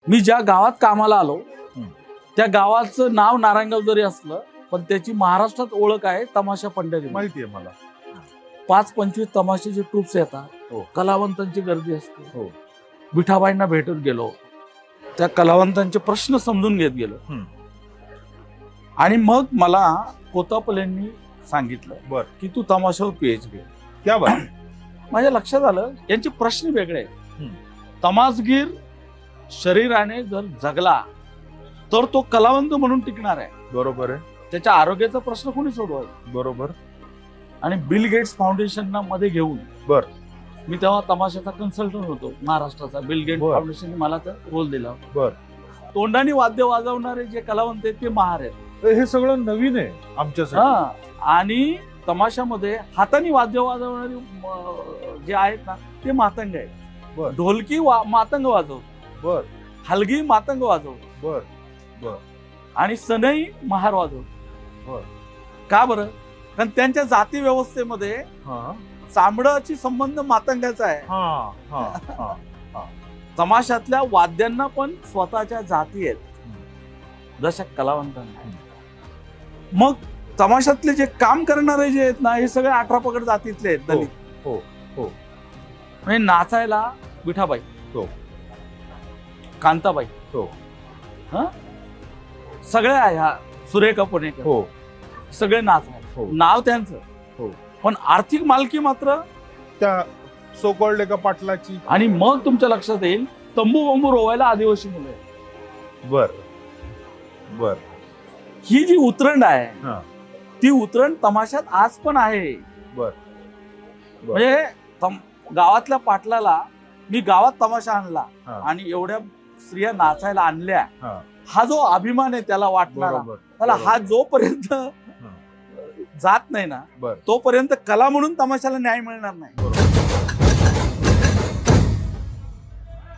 मी ज्या गावात कामाला आलो त्या गावाचं नाव नारायणगाव जरी असलं पण त्याची महाराष्ट्रात ओळख आहे तमाशा पंढरी. माहिती आहे मला. 5-25 तमाशाचे ट्रूप्स येतात. हो. कलावंतांची गर्दी असते. हो. विठाबाईंना भेटून गेलो, त्या कलावंतांचे प्रश्न समजून घेत गेलो. आणि मग मला कोतापलेंनी सांगितलं बर की तू तमाशावर PhD. क्या बात. माझ्या लक्षात आलं यांचे प्रश्न वेगळे आहेत. तमासगीर शरीराने जर जगला तर तो कलावंत म्हणून टिकणार आहे. बरोबर आहे. त्याच्या आरोग्याचा प्रश्न कोणी सोडवायचा. बरोबर. आणि बिल गेट्स फाउंडेशन मध्ये घेऊन बर मी तेव्हा तमाशाचा कन्सल्टंट होतो महाराष्ट्राचा. बिल गेट्स बर. फाउंडेशनने मला तर रोल दिला. बर. तोंडाने वाद्य वाजवणारे जे कलावंत आहेत ते महार आहेत. हे सगळं नवीन आहे आमच्यासाठी. हा. आणि तमाशामध्ये हाताने वाद्य वाजवणारे जे आहेत ना ते मातंग आहेत. बर. ढोलकी मातंग वाजवतो, बर हलगी मातंग वाजवतो बर बर आणि सनई महार वाजवतो. बर. का बरं? कारण त्यांच्या जाती व्यवस्थेमध्ये हा चामडाची संबंध मातंगाचा आहे. हा हा हा. तमाशातल्या वाद्यांना पण स्वतःच्या जाती आहेत जशा कलावंतांना. मग तमाशातले जे काम करणारे जे आहेत ना हे सगळे 18 पगड जातीतले आहेत. दलित. हो हो. म्हणजे नाचायला विठाबाई, हो. कांताबाई, हो. सगळ्या ह्या सुरेखा पुणेकर हो. सगळे नाचणार. हो. नाव त्यांचं. हो. पण आर्थिक मालकी मात्र. त्या सो कॉल्ड एका पाटलाची. आणि मग तुमच्या लक्षात येईल तंबू बंबू रोवायला आदिवासी मुलं आहेत. बर बर. ही जी उतरंड आहे हा. ती उतरंड तमाशात आज पण आहे. बर. म्हणजे गावातल्या पाटलाला मी गावात तमाशा आणला हा. आणि एवढ्या स्त्रिया नाचायला आणल्या, हा. हा जो अभिमान आहे त्याला वाटणारा, बरोबर. त्याला हा जोपर्यंत जात नाही ना बर. तोपर्यंत कला म्हणून तमाशाला न्याय मिळणार नाही. बरोबर.